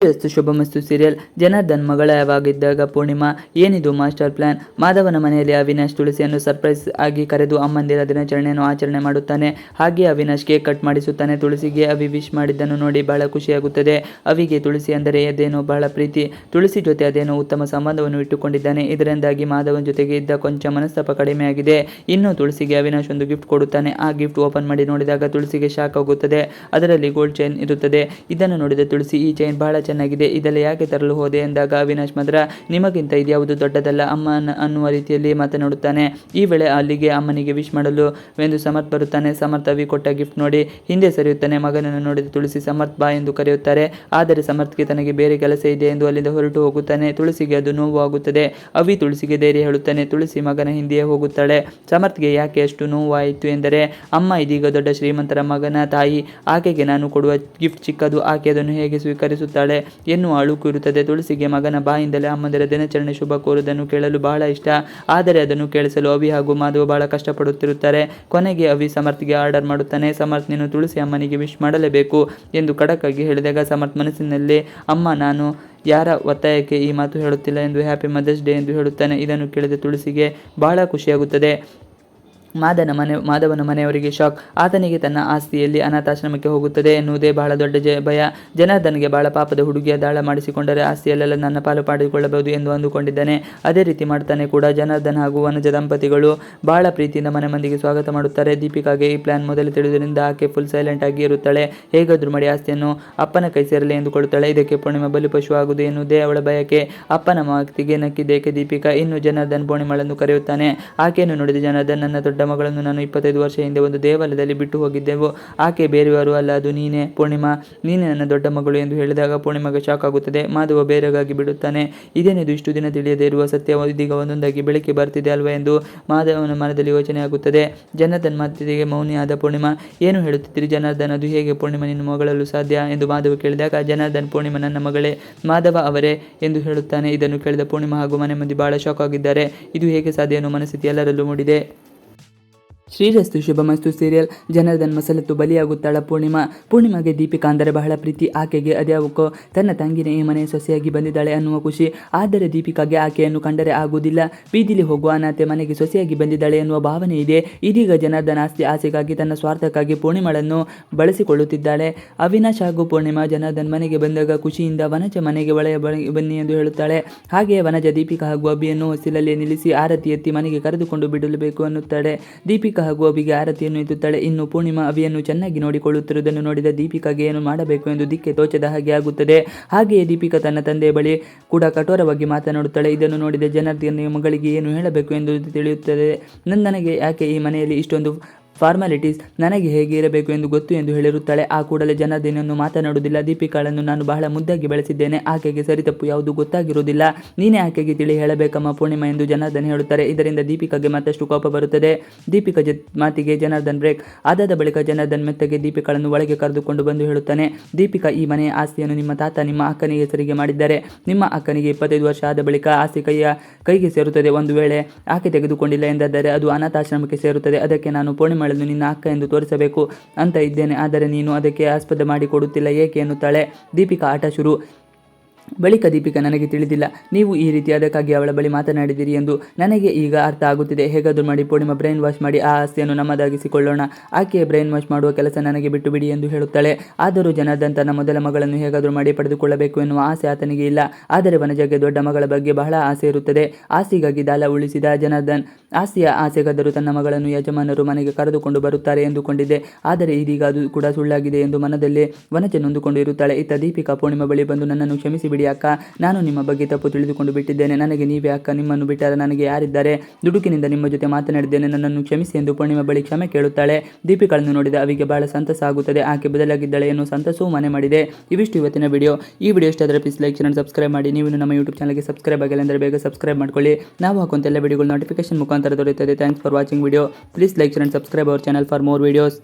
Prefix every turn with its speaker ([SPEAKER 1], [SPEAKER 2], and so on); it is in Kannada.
[SPEAKER 1] ಶ್ರೀರಸ್ತು ಶುಭಮಸ್ತು ಸೀರಿಯಲ್ ಜನಾರ್ದನ್ ಮಗಳವಾಗಿದ್ದಾಗ ಪೂರ್ಣಿಮಾ ಏನಿದು ಮಾಸ್ಟರ್ ಪ್ಲಾನ್. ಮಾಧವನ ಮನೆಯಲ್ಲಿ ಅವಿನಾಶ್ ತುಳಸಿಯನ್ನು ಸರ್ಪ್ರೈಸ್ ಆಗಿ ಕರೆದು ಅಮ್ಮಂದಿರ ದಿನಾಚರಣೆಯನ್ನು ಆಚರಣೆ ಮಾಡುತ್ತಾನೆ. ಹಾಗೆ ಅವಿನಾಶ್ ಕೇಕ್ ಕಟ್ ಮಾಡಿಸುತ್ತಾನೆ. ತುಳಸಿಗೆ ಅವಿ ವಿಶ್ ಮಾಡಿದ್ದನ್ನು ನೋಡಿ ಬಹಳ ಖುಷಿಯಾಗುತ್ತದೆ. ಅವಿಗೆ ತುಳಸಿ ಅಂದರೆ ಅದೇನೋ ಬಹಳ ಪ್ರೀತಿ. ತುಳಸಿ ಜೊತೆ ಅದೇನೋ ಉತ್ತಮ ಸಂಬಂಧವನ್ನು ಇಟ್ಟುಕೊಂಡಿದ್ದಾನೆ. ಇದರಿಂದಾಗಿ ಮಾಧವನ್ ಜೊತೆಗೆ ಇದ್ದ ಕೊಂಚ ಮನಸ್ತಾಪ ಕಡಿಮೆಯಾಗಿದೆ. ಇನ್ನು ತುಳಸಿಗೆ ಅವಿನಾಶ್ ಒಂದು ಗಿಫ್ಟ್ ಕೊಡುತ್ತಾನೆ. ಆ ಗಿಫ್ಟ್ ಓಪನ್ ಮಾಡಿ ನೋಡಿದಾಗ ತುಳಸಿಗೆ ಶಾಕ್ ಆಗುತ್ತದೆ. ಅದರಲ್ಲಿ ಗೋಲ್ಡ್ ಚೈನ್ ಇರುತ್ತದೆ. ಇದನ್ನು ನೋಡಿದ ತುಳಸಿ ಈ ಚೈನ್ ಬಹಳ ಚೆನ್ನಾಗಿದೆ, ಇದೆಲ್ಲ ಯಾಕೆ ತರಲು ಹೋದೆ ಎಂದಾಗ ಅವಿನಾಶ್ ಮಾತ್ರ ನಿಮಗಿಂತ ಇದ್ಯಾವುದು ದೊಡ್ಡದಲ್ಲ ಅಮ್ಮ ಅನ್ನುವ ರೀತಿಯಲ್ಲಿ ಮಾತನಾಡುತ್ತಾನೆ. ಈ ವೇಳೆ ಅಲ್ಲಿಗೆ ಅಮ್ಮನಿಗೆ ವಿಶ್ ಮಾಡಲು ಎಂದು ಸಮರ್ಥ್ ಬರುತ್ತಾನೆ. ಸಮರ್ಥ್ ಅವಿ ಕೊಟ್ಟ ಗಿಫ್ಟ್ ನೋಡಿ ಹಿಂದೆ ಸರಿಯುತ್ತಾನೆ. ಮಗನನ್ನು ನೋಡಿದ ತುಳಸಿ ಸಮರ್ಥ್ ಬಾ ಎಂದು ಕರೆಯುತ್ತಾರೆ. ಆದರೆ ಸಮರ್ಥ್ಗೆ ತನಗೆ ಬೇರೆ ಕೆಲಸ ಇದೆ ಎಂದು ಅಲ್ಲಿಂದ ಹೊರಟು ಹೋಗುತ್ತಾನೆ. ತುಳಸಿಗೆ ಅದು ನೋವು ಆಗುತ್ತದೆ. ಅವಿ ತುಳಸಿಗೆ ಧೈರ್ಯ ಹೇಳುತ್ತಾನೆ. ತುಳಸಿ ಮಗನ ಹಿಂದೆಯೇ ಹೋಗುತ್ತಾಳೆ. ಸಮರ್ಥ್ಗೆ ಯಾಕೆ ಅಷ್ಟು ನೋವು ಆಯಿತು ಎಂದರೆ ಅಮ್ಮ ಇದೀಗ ದೊಡ್ಡ ಶ್ರೀಮಂತರ ಮಗನ ತಾಯಿ, ಆಕೆಗೆ ನಾನು ಕೊಡುವ ಗಿಫ್ಟ್ ಚಿಕ್ಕದು, ಆಕೆ ಅದನ್ನು ಹೇಗೆ ಸ್ವೀಕರಿಸುತ್ತಾಳೆ ಎನ್ನುವ ಅಳುಕು ಇರುತ್ತದೆ. ತುಳಸಿಗೆ ಮಗನ ಬಾಯಿಂದಲೇ ಅಮ್ಮಂದಿರ ದಿನಾಚರಣೆ ಶುಭ ಕೋರುವುದನ್ನು ಕೇಳಲು ಬಹಳ ಇಷ್ಟ. ಆದರೆ ಅದನ್ನು ಕೇಳಿಸಲು ಅವಿ ಹಾಗೂ ಮಾಧವ ಬಹಳ ಕಷ್ಟಪಡುತ್ತಿರುತ್ತಾರೆ. ಕೊನೆಗೆ ಅವಿ ಸಮರ್ಥ್ಗೆ ಆರ್ಡರ್ ಮಾಡುತ್ತಾನೆ. ಸಮರ್ಥ್ ನೀನು ತುಳಸಿ ಅಮ್ಮನಿಗೆ ವಿಶ್ ಮಾಡಲೇಬೇಕು ಎಂದು ಖಡಕ್ ಆಗಿ ಹೇಳಿದಾಗ ಸಮರ್ಥ್ ಮನಸ್ಸಿನಲ್ಲಿ ಅಮ್ಮ ನಾನು ಯಾರ ಒತ್ತಾಯಕ್ಕೆ ಈ ಮಾತು ಹೇಳುತ್ತಿಲ್ಲ ಎಂದು ಹ್ಯಾಪಿ ಮದರ್ಸ್ ಡೇ ಎಂದು ಹೇಳುತ್ತಾನೆ. ಇದನ್ನು ಕೇಳಿದ ತುಳಸಿಗೆ ಬಹಳ ಖುಷಿಯಾಗುತ್ತದೆ. ಮಾಧವನ ಮನೆಯವರಿಗೆ ಶಾಕ್. ಆತನಿಗೆ ತನ್ನ ಆಸ್ತಿಯಲ್ಲಿ ಅನಾಥಾಶ್ರಮಕ್ಕೆ ಹೋಗುತ್ತದೆ ಎನ್ನುವುದೇ ಬಹಳ ದೊಡ್ಡ ಭಯ. ಜನಾರ್ದನ್ಗೆ ಬಹಳ ಪಾಪದ ಹುಡುಗಿಯ ದಾಳ ಮಾಡಿಸಿಕೊಂಡರೆ ಆಸ್ತಿಯಲ್ಲೆಲ್ಲ ನನ್ನ ಪಾಲು ಮಾಡಿಕೊಳ್ಳಬಹುದು ಎಂದು ಅಂದುಕೊಂಡಿದ್ದಾನೆ. ಅದೇ ರೀತಿ ಮಾಡ್ತಾನೆ ಕೂಡ. ಜನಾರ್ದನ್ ಹಾಗೂ ವನಜ ದಂಪತಿಗಳು ಬಹಳ ಪ್ರೀತಿಯಿಂದ ಮನೆ ಮಂದಿಗೆ ಸ್ವಾಗತ ಮಾಡುತ್ತಾರೆ. ದೀಪಿಕಾಗೆ ಈ ಪ್ಲಾನ್ ಮೊದಲು ತಿಳಿದುದರಿಂದ ಆಕೆ ಫುಲ್ ಸೈಲೆಂಟ್ ಆಗಿ ಇರುತ್ತಾಳೆ. ಹೇಗಾದ್ರೂ ಮಾಡಿ ಆಸ್ತಿಯನ್ನು ಅಪ್ಪನ ಕೈ ಸೇರಲಿ ಎಂದುಕೊಳ್ಳುತ್ತಾಳೆ. ಇದಕ್ಕೆ ಪೂರ್ಣಿಮಾ ಬಲಿಪಶು ಆಗುವುದು ಎನ್ನುವುದೇ ಅವಳ ಬಯಕೆ. ಅಪ್ಪನ ಮಾತಿಗೆ ನಕ್ಕಿದ್ದೇಕೆ ದೀಪಿಕಾ. ಇನ್ನು ಜನಾರ್ದನ್ ಪೂರ್ಣಿಮಾಳನ್ನು ಕರೆಯುತ್ತಾನೆ. ಆಕೆಯನ್ನು ನೋಡಿದ ಜನಾರ್ದನ್ ನನ್ನ ದೊಡ್ಡ ಮಗಳನ್ನು ನಾನು 25 ವರ್ಷ ಹಿಂದೆ ಒಂದು ದೇವಾಲಯದಲ್ಲಿ ಬಿಟ್ಟು ಹೋಗಿದ್ದೆವು. ಆಕೆ ಬೇರೆಯವರು ಅಲ್ಲ, ಅದು ನೀನೇ ಪೂರ್ಣಿಮಾ, ನೀನೇ ನನ್ನ ದೊಡ್ಡ ಮಗಳು ಎಂದು ಹೇಳಿದಾಗ ಪೂರ್ಣಿಮಾಗೆ ಶಾಕ್ ಆಗುತ್ತದೆ. ಮಾಧವ ಬೇರೆಗಾಗಿ ಬಿಡುತ್ತಾನೆ. ಇದೇನಿದು ಇಷ್ಟು ದಿನ ತಿಳಿಯದೇ ಇರುವ ಸತ್ಯ ಇದೀಗ ಒಂದೊಂದಾಗಿ ಬೆಳಕಿ ಬರ್ತಿದೆ ಅಲ್ವಾ ಎಂದು ಮಾಧವನ ಮನದಲ್ಲಿ ಯೋಚನೆ ಆಗುತ್ತದೆ. ಜನಾರ್ದನ್ ಮಾತಿಗೆ ಮೌನಿಯಾದ ಪೂರ್ಣಿಮಾ ಏನು ಹೇಳುತ್ತಿದ್ದೀರಿ ಜನಾರ್ದನ್, ಅದು ಹೇಗೆ ಪೂರ್ಣಿಮಾ ನಿನ್ನ ಮಗಳಲು ಸಾಧ್ಯ ಎಂದು ಮಾಧವ ಕೇಳಿದಾಗ ಜನಾರ್ದನ್ ಪೂರ್ಣಿಮಾ ನನ್ನ ಮಗಳೇ, ಮಾಧವ ಅವರೇ ಎಂದು ಹೇಳುತ್ತಾನೆ. ಇದನ್ನು ಕೇಳಿದ ಪೂರ್ಣಿಮಾ ಹಾಗೂ ಮನೆ ಮಂದಿ ಬಹಳ ಶಾಕ್ ಆಗಿದ್ದಾರೆ. ಇದು ಹೇಗೆ ಸಾಧ್ಯ ಎನ್ನುವ ಮನಸ್ಥಿತಿ ಎಲ್ಲರಲ್ಲೂ ಮೂಡಿದೆ. ಶ್ರೀರಸ್ತು ಶುಭಮಸ್ತು ಸೀರಿಯಲ್ ಜನಾರ್ದನ್ ಮಸಲತ್ತು ಬಲಿಯಾಗುತ್ತಾಳ ಪೂರ್ಣಿಮಾಗೆ ದೀಪಿಕಾ ಅಂದರೆ ಬಹಳ ಪ್ರೀತಿ. ಆಕೆಗೆ ಅದ್ಯಾವುಕೋ ತನ್ನ ತಂಗಿನೇ ಈ ಮನೆಯ ಸೊಸೆಯಾಗಿ ಬಂದಿದ್ದಾಳೆ ಅನ್ನುವ ಖುಷಿ. ಆದರೆ ದೀಪಿಕಾಗೆ ಆಕೆಯನ್ನು ಕಂಡರೆ ಆಗುವುದಿಲ್ಲ. ಬೀದಿಲಿ ಹೋಗುವ ಅನಾಥೆ ಮನೆಗೆ ಸೊಸೆಯಾಗಿ ಬಂದಿದ್ದಾಳೆ ಎನ್ನುವ ಭಾವನೆ ಇದೆ. ಇದೀಗ ಜನಾರ್ದನ್ ಆಸ್ತಿ ಆಸೆಗಾಗಿ ತನ್ನ ಸ್ವಾರ್ಥಕ್ಕಾಗಿ ಪೂರ್ಣಿಮಾಳನ್ನು ಬಳಸಿಕೊಳ್ಳುತ್ತಿದ್ದಾಳೆ. ಅವಿನಾಶ್ ಹಾಗೂ ಪೂರ್ಣಿಮಾ ಜನಾರ್ದನ್ ಮನೆಗೆ ಬಂದಾಗ ಖುಷಿಯಿಂದ ವನಜ ಮನೆಗೆ ಒಳೆಯ ಬನ್ನಿ ಎಂದು ಹೇಳುತ್ತಾಳೆ. ಹಾಗೆಯೇ ವನಜ ದೀಪಿಕಾ ಹಾಗೂ ಅಭಿಯನ್ನು ಹೊಸಿಲಲ್ಲಿ ನಿಲ್ಲಿಸಿ ಆರತಿ ಎತ್ತಿ ಮನೆಗೆ ಕರೆದುಕೊಂಡು ಬಿಡಲೇಬೇಕು ಅನ್ನುತ್ತಾಳೆ. ದೀಪಿಕಾ ಹಾಗೂ ಅಭಿಗೆ ಆರತಿಯನ್ನು ಎತ್ತುತ್ತಾಳೆ. ಇನ್ನು ಪೂರ್ಣಿಮಾ ಅಭಿಯನ್ನು ಚೆನ್ನಾಗಿ ನೋಡಿಕೊಳ್ಳುತ್ತಿರುವುದನ್ನು ನೋಡಿದ ದೀಪಿಕಾಗೆ ಏನು ಮಾಡಬೇಕು ಎಂದು ದಿಕ್ಕೆ ತೋಚದ ಹಾಗೆ ಆಗುತ್ತದೆ. ಹಾಗೆಯೇ ದೀಪಿಕಾ ತನ್ನ ತಂದೆಯ ಬಳಿ ಕೂಡ ಕಠೋರವಾಗಿ ಮಾತನಾಡುತ್ತಾಳೆ. ಇದನ್ನು ನೋಡಿದ ಜನಾರ್ದನ್ ಮಗಳಿಗೆ ಏನು ಹೇಳಬೇಕು ಎಂದು ತಿಳಿಯುತ್ತದೆ. ನನಗೆ ಯಾಕೆ ಈ ಮನೆಯಲ್ಲಿ ಇಷ್ಟೊಂದು ಫಾರ್ಮಾಲಿಟೀಸ್, ನನಗೆ ಹೇಗೆ ಇರಬೇಕು ಎಂದು ಗೊತ್ತು ಎಂದು ಹೇಳಿರುತ್ತಾಳೆ. ಆ ಕೂಡಲೇ ಜನಾರ್ದನನ್ನು ಮಾತನಾಡುವುದಿಲ್ಲ. ದೀಪಿಕಾಳನ್ನು ನಾನು ಬಹಳ ಮುದ್ದಾಗಿ ಬೆಳೆಸಿದ್ದೇನೆ, ಆಕೆಗೆ ಸರಿ ತಪ್ಪು ಯಾವುದು ಗೊತ್ತಾಗಿರುವುದಿಲ್ಲ, ನೀನೇ ಆಕೆಗೆ ತಿಳಿ ಹೇಳಬೇಕಮ್ಮ ಪೂರ್ಣಿಮಾ ಎಂದು ಜನಾರ್ದನ್ ಹೇಳುತ್ತಾರೆ. ಇದರಿಂದ ದೀಪಿಕಾಗೆ ಮತ್ತಷ್ಟು ಕೋಪ ಬರುತ್ತದೆ. ದೀಪಿಕಾ ಮಾತಿಗೆ ಜನಾರ್ದನ್ ಬ್ರೇಕ್ ಆದಾದ ಬಳಿಕ ಜನಾರ್ದನ್ ಮೆತ್ತಗೆ ದೀಪಿಕಾಳನ್ನು ಒಳಗೆ ಕರೆದುಕೊಂಡು ಬಂದು ಹೇಳುತ್ತಾನೆ. ದೀಪಿಕಾ ಈ ಮನೆಯ ಆಸ್ತಿಯನ್ನು ನಿಮ್ಮ ತಾತ ನಿಮ್ಮ ಅಕ್ಕನಿಗೆ ಹೆಸರಿಗೆ ಮಾಡಿದ್ದಾರೆ. ನಿಮ್ಮ ಅಕ್ಕನಿಗೆ 25 ವರ್ಷ ಆದ ಬಳಿಕ ಆಸ್ತಿ ಕೈಗೆ ಸೇರುತ್ತದೆ. ಒಂದು ವೇಳೆ ಆಕೆ ತೆಗೆದುಕೊಂಡಿಲ್ಲ ಎಂದಾದರೆ ಅದು ಅನಾಥಾಶ್ರಮಕ್ಕೆ ಸೇರುತ್ತದೆ. ಅದಕ್ಕೆ ನಾನು ಪೂರ್ಣಿಮಾ ನಿನ್ನ ಅಕ್ಕ ಎಂದು ತೋರಿಸಬೇಕು ಅಂತ ಇದ್ದೇನೆ. ಆದರೆ ನೀನು ಅದಕ್ಕೆ ಆಸ್ಪದ ಮಾಡಿ ಕೊಡುತ್ತಿಲ್ಲ ಏಕೆ ಎನ್ನುತ್ತಾಳೆ. ದೀಪಿಕಾ ಆಟ ಶುರು. ಬಳಿಕ ದೀಪಿಕಾ ನನಗೆ ತಿಳಿದಿಲ್ಲ ನೀವು ಈ ರೀತಿ ಅದಕ್ಕಾಗಿ ಅವಳ ಬಳಿ ಮಾತನಾಡಿದಿರಿ ಎಂದು ನನಗೆ ಈಗ ಅರ್ಥ ಆಗುತ್ತಿದೆ. ಹೇಗಾದರೂ ಮಾಡಿ ಪೂರ್ಣಿಮಾ ಬ್ರೈನ್ ವಾಶ್ ಮಾಡಿ ಆ ಆಸ್ತಿಯನ್ನು ನಮ್ಮದಾಗಿಸಿಕೊಳ್ಳೋಣ. ಆಕೆಯ ಬ್ರೈನ್ ವಾಶ್ ಮಾಡುವ ಕೆಲಸ ನನಗೆ ಬಿಟ್ಟು ಬಿಡಿ ಎಂದು ಹೇಳುತ್ತಾಳೆ. ಆದರೂ ಜನಾರ್ದನ್ ತನ್ನ ಮೊದಲ ಮಗಳನ್ನು ಹೇಗಾದರೂ ಮಾಡಿ ಪಡೆದುಕೊಳ್ಳಬೇಕು ಎನ್ನುವ ಆಸೆ ಆತನಿಗೆ ಇಲ್ಲ. ಆದರೆ ವನಜಗೆ ದೊಡ್ಡ ಮಗಳ ಬಗ್ಗೆ ಬಹಳ ಆಸೆ ಇರುತ್ತದೆ. ಆಸ್ತಿಗಾಗಿ ದಾಲ ಉಳಿಸಿದ ಜನಾರ್ದನ್ ಆಸ್ತಿಯ ಆಸೆಗಾದರೂ ತನ್ನ ಮಗಳನ್ನು ಯಜಮಾನರು ಮನೆಗೆ ಕರೆದುಕೊಂಡು ಬರುತ್ತಾರೆ ಎಂದುಕೊಂಡಿದ್ದೆ. ಆದರೆ ಇದೀಗ ಅದು ಕೂಡ ಸುಳ್ಳಾಗಿದೆ ಎಂದು ಮನದಲ್ಲೇ ವನಜ ನೊಂದುಕೊಂಡು ಇರುತ್ತಾಳೆ. ಇತ್ತ ದೀಪಿಕಾ ಪೂರ್ಣಿಮಾ ಬಳಿ ಬಂದು ನನ್ನನ್ನು ಕ್ಷಮಿಸಿ ಬಿಡಿ ಅಕ್ಕ, ನಾನು ನಿಮ್ಮ ಬಗ್ಗೆ ತಪ್ಪು ತಿಳಿದುಕೊಂಡು ಬಿಟ್ಟಿದ್ದೇನೆ. ನನಗೆ ನೀವೇ ಅಕ್ಕ, ನಿಮ್ಮನ್ನು ಬಿಟ್ಟರೆ ನನಗೆ ಯಾರಿದ್ದಾರೆ? ದುಡುಕಿನಿಂದ ನಿಮ್ಮ ಜೊತೆ ಮಾತನಾಡಿದ್ದೇನೆ, ನನ್ನನ್ನು ಕ್ಷಮಿಸಿ ಎಂದು ಪೂರ್ಣಿಮಾ ಬಳಿ ಕ್ಷಮೆ ಕೇಳುತ್ತಾಳೆ. ದೀಪಿಕಾಳನ್ನು ನೋಡಿದ ಅವಿಗೆ ಬಹಳ ಸಂತಸ ಆಗುತ್ತದೆ. ಆಕೆ ಬದಲಾಗಿದ್ದಾಳೆ ಎನ್ನುವ ಸಂತಸವೂ ಮನೆ ಮಾಡಿದೆ. ಇವಿಷ್ಟು ಇವತ್ತಿನ ವಿಡಿಯೋ. ಈ ವಿಡಿಯೋ ಇಷ್ಟ ಆದರೆ ಪ್ಲೀಸ್ ಲೈಕ್ ಚಾನಲ್ ಸಬ್ಸ್ಕ್ರೈಬ್ ಮಾಡಿ. ನೀವು ನಮ್ಮ ಯೂಟ್ಯೂಬ್ ಚಾನಲ್ಗೆ ಸಬ್ಸ್ಕ್ರೈಬ್ ಆಗಿಲ್ಲ ಅಂದರೆ ಬೇಗ ಸಬ್ಸ್ಕ್ರೈಬ್ ಮಾಡ್ಕೊಳ್ಳಿ. ನಾವು ಹಾಕುವಂತ ಎಲ್ಲ ವಿಡಿಯೋಗಳು ನೋಟಿಫಿಕೇಶನ್ ಮುಖಾಂತರ ದೊರೆಯುತ್ತದೆ. Thanks for watching video. Please like channel subscribe our channel for more videos.